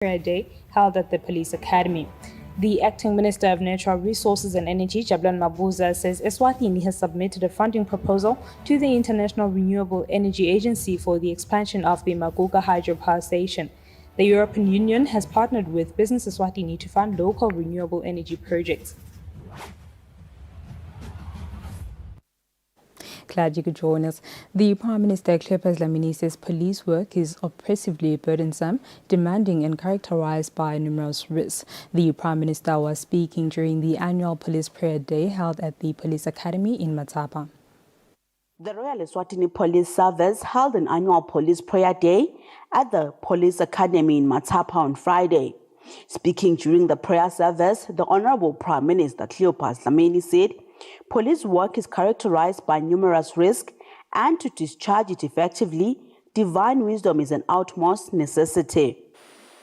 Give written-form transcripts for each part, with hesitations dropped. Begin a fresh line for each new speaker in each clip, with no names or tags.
Prayer Day held at the Police Academy. The Acting Minister of Natural Resources and Energy, Jablan Mabuza, says Eswatini has submitted a funding proposal to the International Renewable Energy Agency for the expansion of the Maguga hydropower station. The European Union has partnered with Business Eswatini to fund local renewable energy projects. Glad you could join us. The Prime Minister Cleopas Dlamini says police work is oppressively burdensome, demanding and characterized by numerous risks. The Prime Minister was speaking during the annual Police Prayer Day held at the Police Academy in Matapa.
The Royal Eswatini Police Service held an annual Police Prayer Day at the Police Academy in Matapa on Friday. Speaking during the prayer service, the Honorable Prime Minister Cleopas Dlamini said police work is characterized by numerous risks, and to discharge it effectively, divine wisdom is an utmost necessity.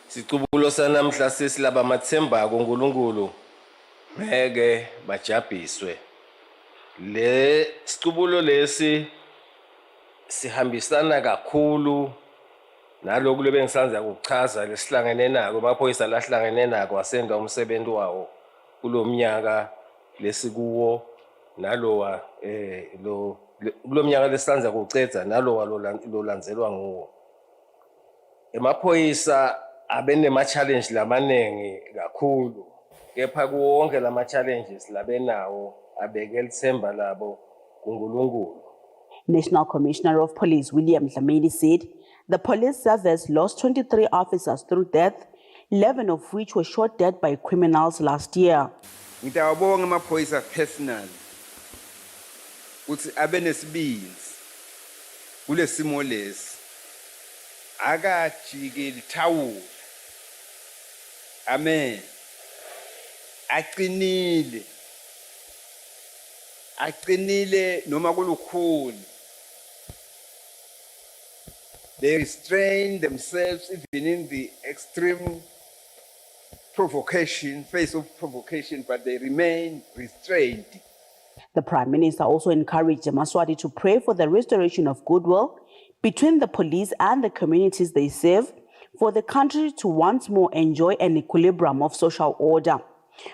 Sicubulo sanamhla sesilaba mathemba kuNkulunkulu ngeke bajabhiswe. Le sicubulo lesi sihambisana kakhulu naloku lebengisanza ukuchaza lesihlangene nako amaphoyisa lahlangene nako asenza umsebenzi wawo kulomnyaka lesikuwo nalowa kulomnyaka lesanza kucedza nalowa lo landzelwa nguwo. Emaphoyisa abenema challenge lamanengi kakhulu kepha kuwonke lama challenges labenawo abekela ithemba labo kuNkulunkulu.
National Commissioner of Police William Dlamini said the police service lost 23 officers through death, 11 of which were shot dead by criminals last year.
Ngitawabonga amaphoyisa personal uthi abenesibinzi kulesimo lesi akajike lithawula. Amen. Aqinile noma kulukhuni. They restrain themselves even in the extreme face of provocation, but they remain restrained.
The Prime Minister also encouraged the Maswati to pray for the restoration of goodwill between the police and the communities they serve, for the country to once more enjoy an equilibrium of social order.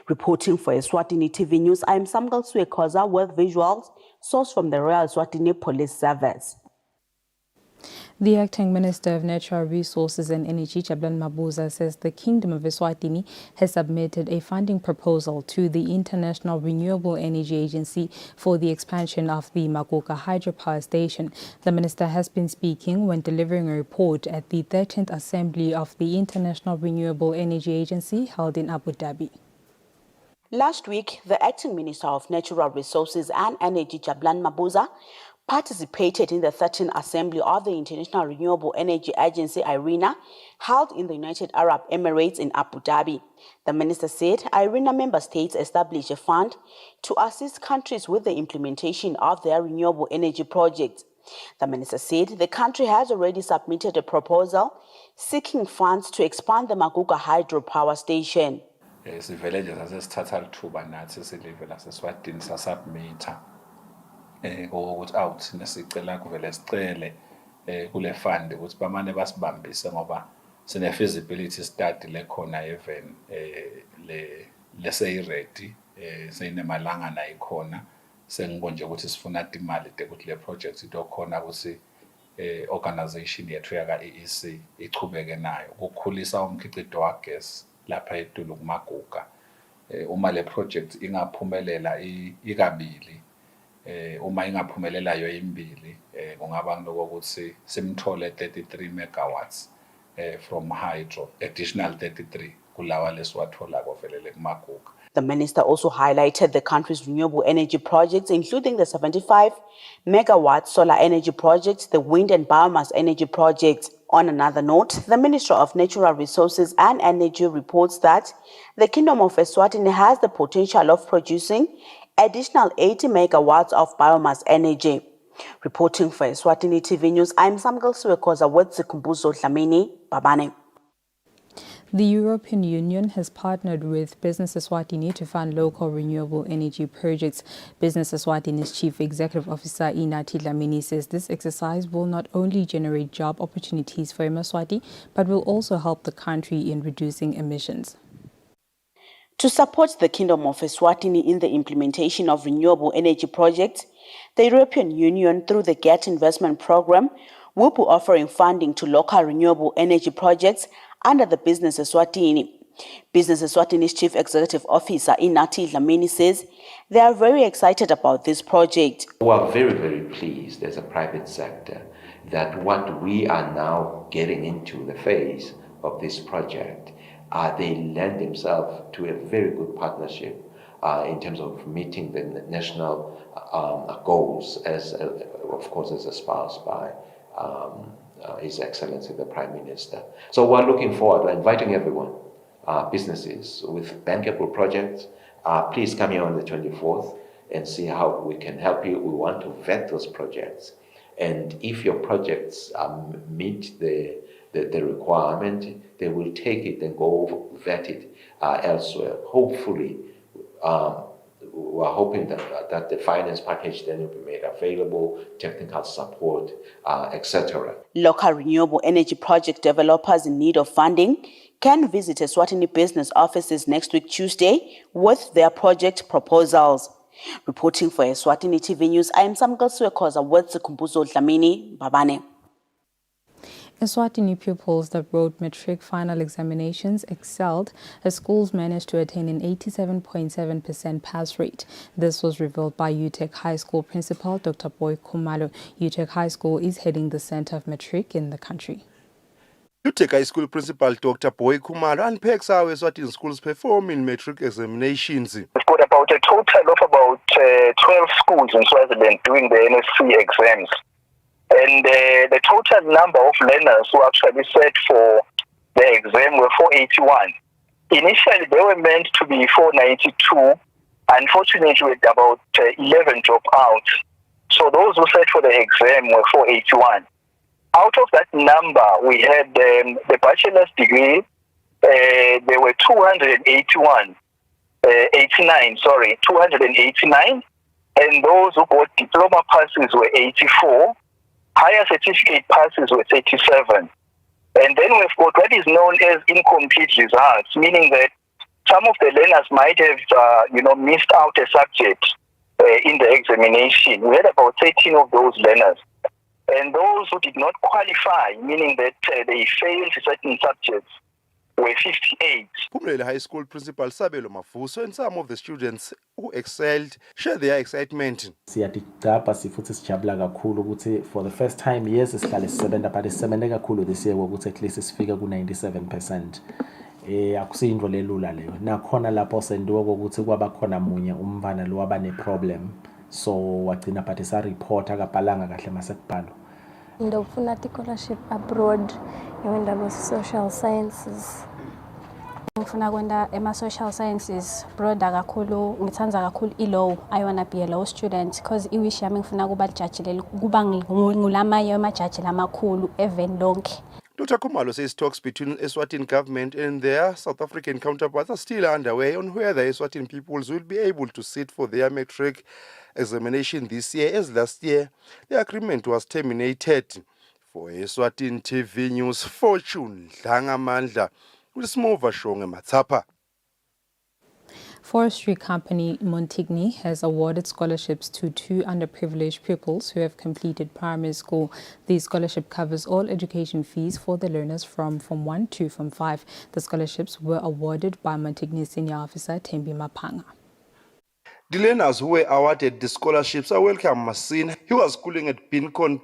Reporting for Eswatini TV News, I am Samgal Suekoza with visuals sourced from the Royal Eswatini Police Service.
The Acting Minister of Natural Resources and Energy, Jablan Mabuza, says the Kingdom of Eswatini has submitted a funding proposal to the International Renewable Energy Agency for the expansion of the Maguga hydropower station. The minister has been speaking when delivering a report at the 13th Assembly of the International Renewable Energy Agency held in Abu Dhabi.
Last week, the Acting Minister of Natural Resources and Energy, Jablan Mabuza, participated in the 13th Assembly of the International Renewable Energy Agency, IRENA, held in the United Arab Emirates in Abu Dhabi. The minister said IRENA member states establish a fund to assist countries with the implementation of their renewable energy projects. The minister said the country has already submitted a proposal seeking funds to expand the Maguga hydropower station.
Sivele nje sasesithatha lithuba nathi silive laseSwatini sasubmita ukuthi out nesicela kuvele sicele kule fund ukuthi bamane basibambise ngoba sine feasibility study lekhona even leseyiready seyinemalanga nayikhona sengibonje ukuthi sifuna imali ukuthi le project itokhona ukuthi organization yethu yaka EEC ichubeke nayo ukukhulisa umkhicido wagas lapha eDulu kuMaguga. Uma le project ingaphumelela ikabili uma ingaphumelela yo imbili kungaba ngokuthi simthole 33 megawatts from hydro, additional 33 kulawa leswathola kovelele kuMaguga.
The minister also highlighted the country's renewable energy projects, including the 75 megawatt solar energy project, the wind and biomass energy project. On another note, the Minister of Natural Resources and Energy reports that the Kingdom of Eswatini has the potential of producing additional 80 megawatts of biomass energy. Reporting for Eswatini TV News, I'm Samgal Suekoza with Zikumbuzo Dlamini, Babane.
The European Union has partnered with Business Eswatini to fund local renewable energy projects. Business Eswatini's Chief Executive Officer Inathi Dlamini says this exercise will not only generate job opportunities for Eswatini, but will also help the country in reducing emissions.
To support the Kingdom of Eswatini in the implementation of renewable energy projects, the European Union, through the GET investment program, will be offering funding to local renewable energy projects under the Business Eswatini. Business Eswatini's Chief Executive Officer Inathi Dlamini says they are very excited about this project.
We are very, very pleased as a private sector that what we are now getting into the phase of this project, they lend themselves to a very good partnership in terms of meeting the national goals, as of course as espoused by His Excellency the Prime Minister. So we're looking forward, we're inviting everyone, businesses with bankable projects, please come here on the 24th and see how we can help you. We want to vet those projects. And if your projects meet the requirement, they will take it and go vet it elsewhere. Hopefully, we're hoping that the finance package then will be made available, technical support, etc.
Local renewable energy project developers in need of funding can visit Eswatini business offices next week Tuesday with their project proposals. Reporting for Eswatini TV News, I am Samgal Suekoza with Kumbuzo Dlamini Babane.
Eswatini pupils that wrote matric final examinations excelled as schools managed to attain an 87.7% pass rate. This was revealed by UTech High School Principal Dr. Boy Khumalo. UTech High School is heading the center of matric in the country.
UTech High School Principal Dr. Boy Khumalo unpacks how Eswatini schools perform in matric examinations.
We've got about a total of about 12 schools in Swaziland doing the NSC exams. And the total number of learners who actually sat for the exam were 481. Initially, they were meant to be 492. Unfortunately, with about 11 dropouts. So those who sat for the exam were 481. Out of that number, we had the bachelor's degree. There were 289. And those who got diploma passes were 84. Higher certificate passes were 37. And then we've got what is known as incomplete results, meaning that some of the learners might have, missed out a subject in the examination. We had about 13 of those learners. And those who did not qualify, meaning that they failed certain subjects, were 58.
Pumlele High School Principal Sabelo Mafuso and some of the students who excelled share their excitement.
Siyadicapha sifuthi sijabula kakhulu ukuthi for the first time yes sihlale sisebenza but sisebenze kakhulu this year ukuthi at least sifike ku 97%. Akusiyinto lelula leyo. Nakhona lapho sendiwe ukuthi kwaba khona munye umfana lo waba ne problem. So wagcina but sa report akabhalanga kahle masekubhalwa.
Ndofuna scholarship abroad ngiyenda social sciences. Ngifuna kwenda social sciences broader kakhulu, ngithanza kakhulu ilaw. I wanna be a law student because iwish yami ngifuna kuba judge kuba ngulamaye amajaji lamakhulu even lonke.
Dr. Khumalo says talks between Eswatini government and their South African counterparts are still underway on whether Eswatini peoples will be able to sit for their matric examination this year, as last year the agreement was terminated. For Eswatini TV News, Fortune Dlangamandla with Smova Shonge Matsapa.
Forestry company Montigny has awarded scholarships to 2 underprivileged pupils who have completed primary school. The scholarship covers all education fees for the learners from Form 1 to Form 5. The scholarships were awarded by Montigny Senior Officer Thembi Mapanga.
The learners who were awarded the scholarships are welcome Masin. He was schooling at Pincon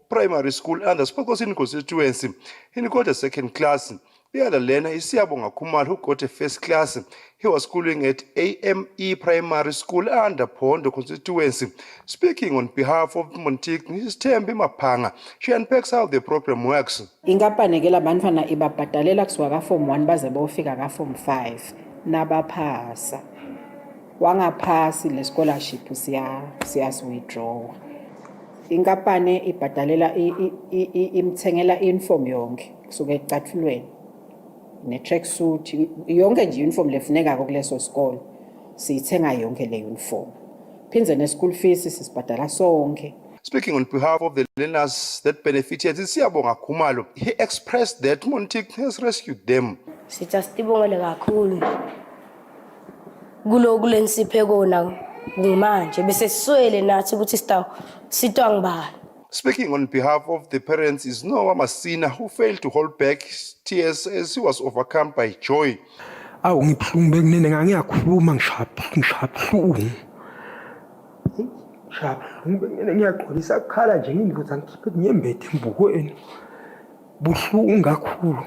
Primary School and the Spokosini constituency. He got a second class. The other learner is Siyabonga Khumalo, who got a first class. He was schooling at AME Primary School under Pondo constituency. Speaking on behalf of Montigny, is Thembi Mapanga. She unpacks how the program works.
Ingapanekela bantwana ibabhadalela kusuka Form 1 baze bayofika Form 5 nabaphasa. Wangaphasi le scholarship siyas-withdraw. Inkampani ibhadalela imthengela inform yonke kusuka ecathulweni. ne-tracksuit, yonke nje uniform lefunekako kuleso sikole siyithenga yonke le uniform. Phindze ne-school fees sisibhadala sonke.
Speaking on behalf of the learners that benefited, Siyabonga Khumalo, he expressed that Montic has rescued them.
Sitibongele kakhulu kuloku lensiphe kona ngimanje bese siswele nathi ukuthi sitwa ngibani.
Speaking on behalf of the parents is Noah Masina, who failed to hold back tears as he was overcome by joy.
Awu ngibhlungu bekunene ngiyakhuluma ngishaphlungu. Shaphlungu bekunene ngiyaqolisa kukhala nje ngimbuza ngikhiphe ngiyembethe embukweni. Buhlungu kakhulu.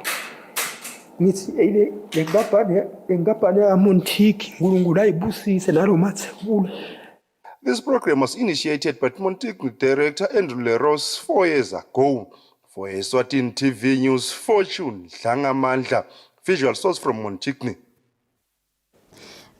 Ngithi le ngabhane amontiki uNkulunkulu ayibusise nalo mathebula.
This program was initiated by Montic director Andrew Leros 4 years ago. For Eswatini TV News, Fortune Dlangamandla, visual source from Montic.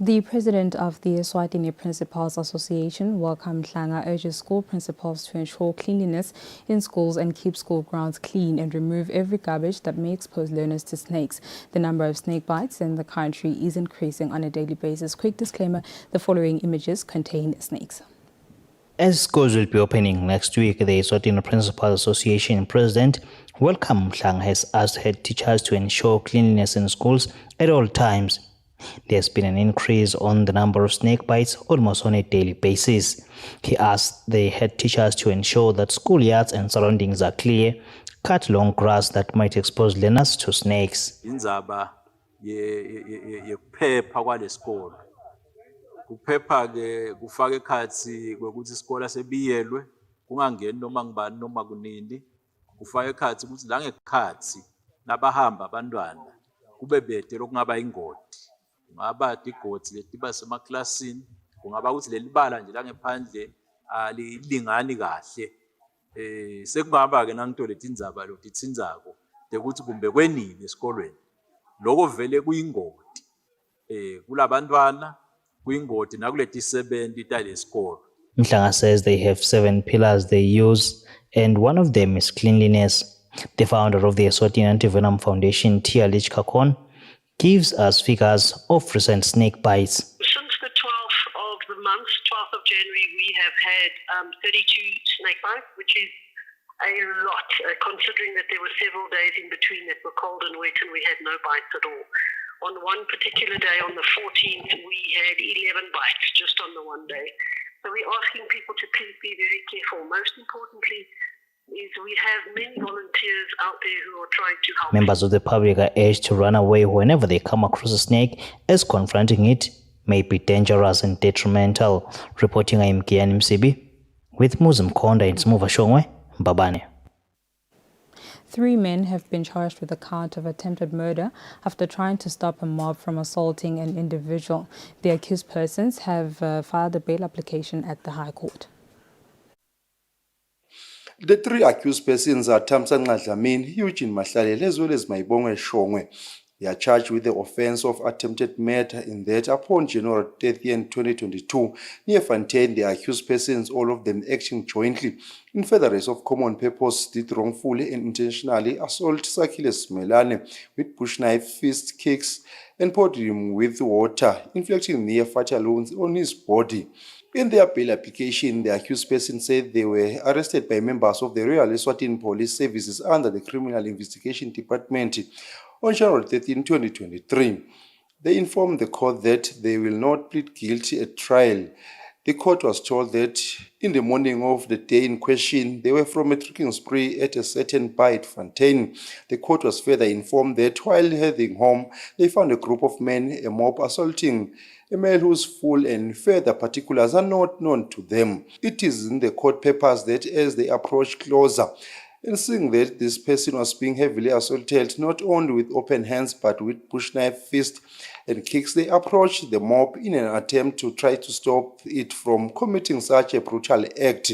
The president of the Eswatini Principals Association, Welcome Hlanga, urges school principals to ensure cleanliness in schools and keep school grounds clean and remove every garbage that may expose learners to snakes. The number of snake bites in the country is increasing on a daily basis. Quick disclaimer, the following images contain snakes.
As schools will be opening next week, the Eswatini Principals Association president, Welcome Hlanga, has asked head teachers to ensure cleanliness in schools at all times. There's been an increase on the number of snake bites almost on a daily basis. He asked the head teachers to ensure that schoolyards and surroundings are clear, cut long grass that might expose learners to snakes.
Inzaba yephepha kwalesikole. Kuphepha ke kufaka ekhathi ukuthi isikole sebiyelwe kungangeni noma ngibani noma kunini. Kufaka ekhathi ukuthi la ngekhathi nabahamba abantwana kube bede lokungaba ingodi. Ngaba igodi letiba semaklasini kungaba ukuthi lelibala nje la ngephandle alilingani kahle sekungaba ke nanto letindzaba lo titsindzako ukuthi kumbe kwenini esikolweni lokho vele kuyingodi kulabantwana kuyingodi nakuletisebenzi talesikolo.
Mhlanga says they have 7 pillars they use and one of them is cleanliness. The founder of the Eswatini Anti-Venom Foundation, Tia Lich Kakon, gives us figures of recent snake bites.
Since the 12th of the month, 12th of January, we have had 32 snake bites, which is a lot, considering that there were several days in between that were cold and wet and we had no bites at all. On one particular day, on the 14th, we had 11 bites just on the one day. So we're asking people to please be very careful. Most importantly, is we have many volunteers out there who are trying to help.
Members of the public are urged to run away whenever they come across a snake, as confronting it may be dangerous and detrimental. Reporting, I am Kian Msibi with Muzim Konda in Smuva Shongwe, Mbabane.
3 men have been charged with the count of attempted murder after trying to stop a mob from assaulting an individual. The accused persons have filed a bail application at the High Court.
The 3 accused persons are Tamsan Dlamini, Eugene Mahlalele, as well as Maibonge Shongwe. They are charged with the offense of attempted murder in that upon January 30th, 2022, near Fontaine, the accused persons, all of them acting jointly in furtherance of common purpose, did wrongfully and intentionally assault Sakiles Melane with bush knife, fist kicks, and poured him with water, inflicting near fatal wounds on his body. In their bail application, the accused person said they were arrested by members of the Royal Eswatini Police Services under the Criminal Investigation Department on January 13, 2023. They informed the court that they will not plead guilty at trial. The court was told that in the morning of the day in question, they were from a drinking spree at a certain bar at Fontaine. The court was further informed that while heading home, they found a group of men, a mob, assaulting a male whose full and further particulars are not known to them. It is in the court papers that as they approached closer, and seeing that this person was being heavily assaulted, not only with open hands but with bush knife, fist and kicks, they approached the mob in an attempt to try to stop it from committing such a brutal act.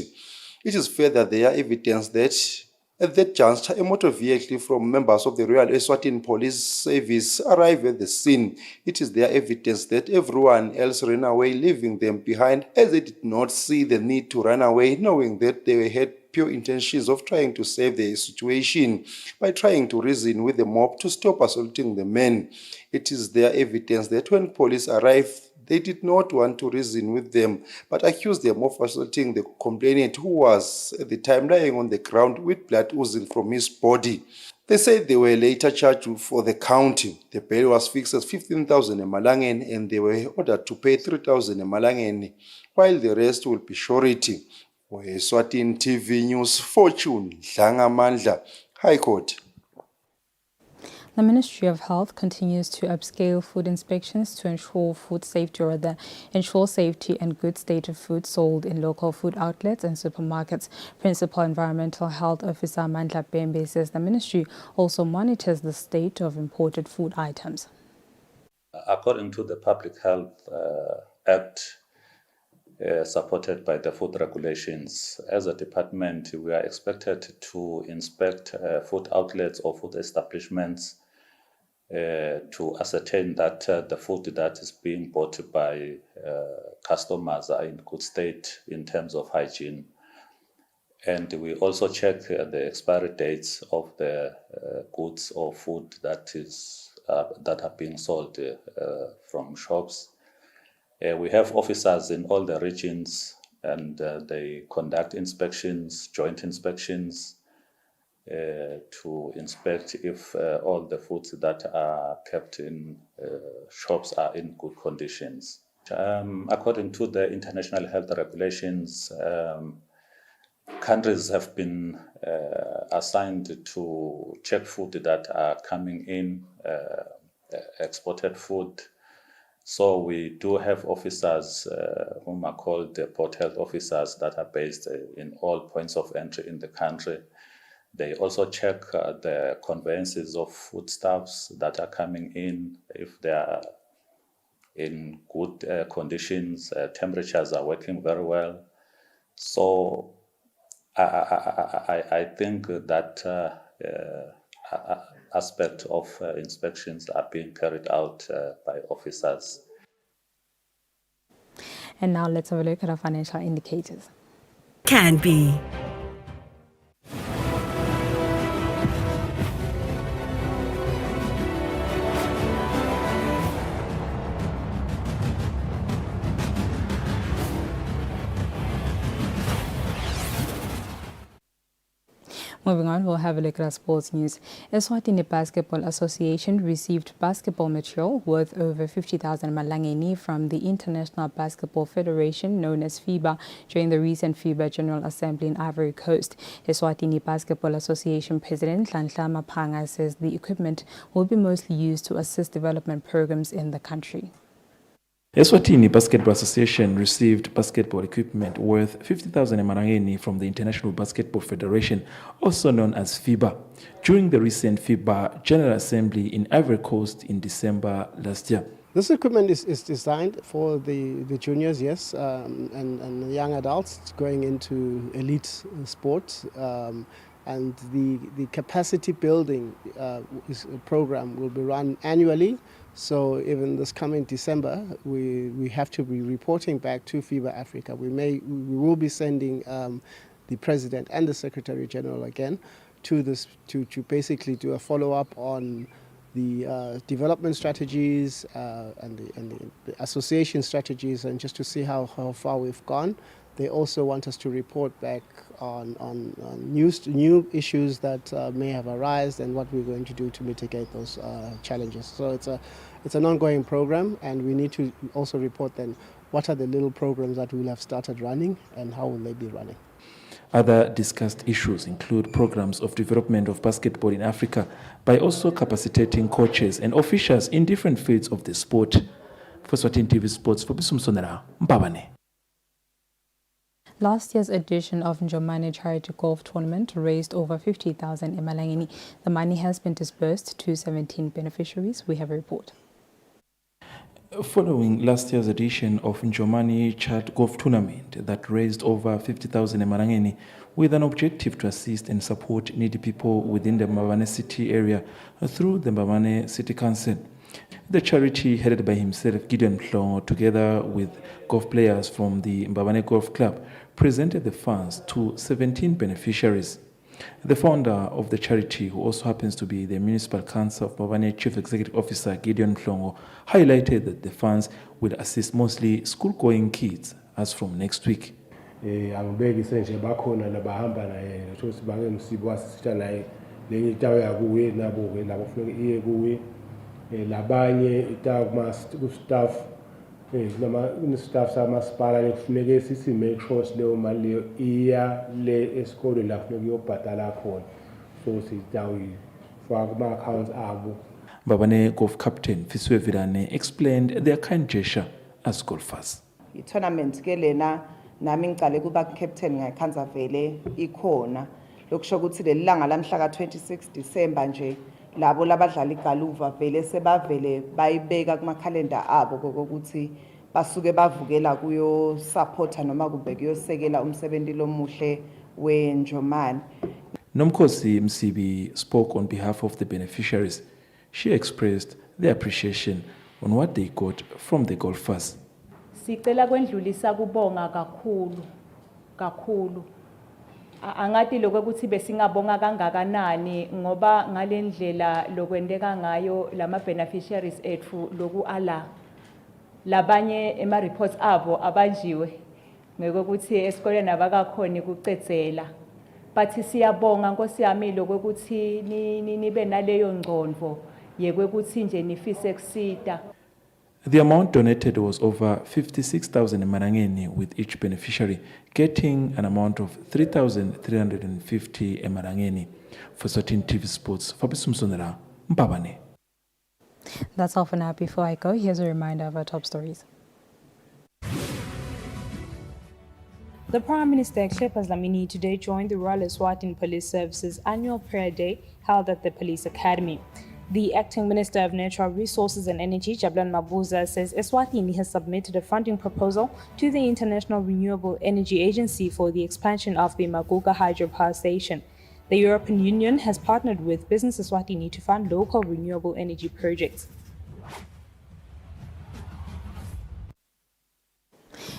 It is further their evidence that at that juncture, a motor vehicle from members of the Royal Eswatini Police Service arrived at the scene. It is their evidence that everyone else ran away, leaving them behind, as they did not see the need to run away, knowing that they had pure intentions of trying to save the situation by trying to reason with the mob to stop assaulting the men. It is their evidence that when police arrived, they did not want to reason with them, but accused them of assaulting the complainant, who was at the time lying on the ground with blood oozing from his body. They said they were later charged for the counting. The bail was fixed as 15,000 emalangeni and they were ordered to pay 3,000 emalangeni, while the rest will be surety. For Eswatini TV News, Fortune Dlangamandla, High Court.
The Ministry of Health continues to upscale food inspections to ensure safety and good state of food sold in local food outlets and supermarkets. Principal Environmental Health Officer Mandla Bembe says the ministry also monitors the state of imported food items.
According to the Public Health Act, supported by the food regulations, as a department, we are expected to inspect food outlets or food establishments to ascertain that the food that is being bought by customers are in good state in terms of hygiene. And we also check the expiry dates of the goods or food that are being sold from shops. We have officers in all the regions, and they conduct inspections, joint inspections, to inspect if all the foods that are kept in shops are in good conditions. According to the international health regulations, countries have been assigned to check food that are coming in, exported food. So we do have officers whom are called the port health officers that are based in all points of entry in the country. They also check the conveyances of foodstuffs that are coming in, if they are in good conditions, temperatures are working very well. So I think that aspect of inspections are being carried out by officers.
And now let's have a look at our financial indicators.
Can be.
Moving on, we'll have a look at our sports news. Eswatini Basketball Association received basketball material worth over 50,000 malangeni from the International Basketball Federation, known as FIBA, during the recent FIBA General Assembly in Ivory Coast. Eswatini Basketball Association President Nhlanhla Maphanga says the equipment will be mostly used to assist development programs in the country.
Eswatini Basketball Association received basketball equipment worth 50,000 emarangeni from the International Basketball Federation, also known as FIBA, during the recent FIBA General Assembly in Ivory Coast in December last year.
This equipment is designed for the juniors, yes, and young adults going into elite sports. And the capacity building program will be run annually. So even this coming December, we have to be reporting back to FIBA Africa. We will be sending the president and the secretary general again to this to basically do a follow-up on the development strategies and the association strategies, and just to see how far we've gone. They also want us to report back on new issues that may have arisen and what we're going to do to mitigate those challenges. So it's an ongoing program, and we need to also report then what are the little programs that we'll have started running and how will they be running.
Other discussed issues include programs of development of basketball in Africa by also capacitating coaches and officials in different fields of the sport. For Eswatini TV Sports, for Bisumsonera Mbabane.
Last year's edition of Njomani Charity Golf Tournament raised over 50,000 emalangeni. The money has been disbursed to 17 beneficiaries. We have a report.
Following last year's edition of Njomani Charity Golf Tournament that raised over 50,000 emalangeni with an objective to assist and support needy people within the Mbabane city area through the Mbabane City Council, The charity, headed by himself, Gideon Mhlongo, together with golf players from the Mbabane Golf Club, presented the funds to 17 beneficiaries. The founder of the charity, who also happens to be the Municipal Council of Mbabane Chief Executive Officer Gideon Mhlongo, highlighted that the funds will assist mostly school-going kids as from next week.
Angibekise nje bakhona labahamba naye ngisho sibange umsibo wasisitha naye lenye itawe yakuwe nabo ke labo kufanele iye kuwe labanye itawe ku staff nama staff samasipala kufanele sisi make sure leyo mali leyo iya le esikole la kufanele kuyobhadala khona so sitawe faka kuma accounts abo.
Mbabane Golf Captain Fiswe Virane explained their kind gesture as golfers.
I-tournament ke lena nami ngicale kuba captain ngakhanza vele ikhona lokusho ukuthi lelanga lamhla ka26 December nje labo labadlala igaluva vele sebavele bayibeka kuma calendar abo kokuthi basuke bavukela kuyo supporta noma kube kuyosekela umsebenzi lomuhle wenjomani.
Nomkhosi Msibi spoke on behalf of the beneficiaries. She expressed their appreciation on what they got from the golfers.
Sicela kwendlulisa kubonga kakhulu angathi lokho ukuthi besingabonga kangakanani ngoba ngalendlela lokwendeka ngayo lama beneficiaries ethu loku ala labanye ema reports abo abanjiwe ngokuthi esikoleni abakakhona ukucedzela bathi siyabonga Nkosi yami lokuthi nibe naleyo ngqondo yekwekuthi nje nifise kusita.
The amount donated was over 56,000 emarangeni, with each beneficiary getting an amount of 3,350 emarangeni. For Eswatini TV Sports, Fabrice Msonera, Mbabane.
That's all for now. Before I go, here's a reminder of our top stories. The Prime Minister, Cleopas Dlamini, today joined the Royal Eswatini Police Service's annual prayer day held at the Police Academy. The Acting Minister of Natural Resources and Energy, Jabulani Mabuza, says Eswatini has submitted a funding proposal to the International Renewable Energy Agency for the expansion of the Maguga hydropower station. The European Union has partnered with Business Eswatini to fund local renewable energy projects.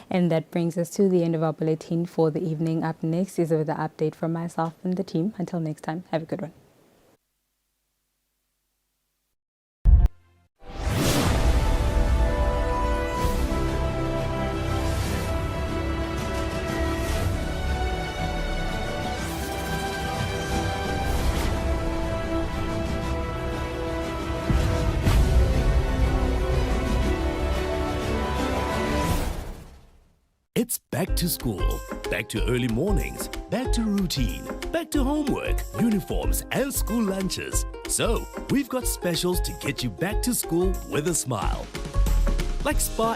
And that brings us to the end of our bulletin for the evening. Up next is the update from myself and the team. Until next time, have a good one.
It's back to school, back to early mornings, back to routine, back to homework, uniforms and school lunches. So we've got specials to get you back to school with a smile. Like Spa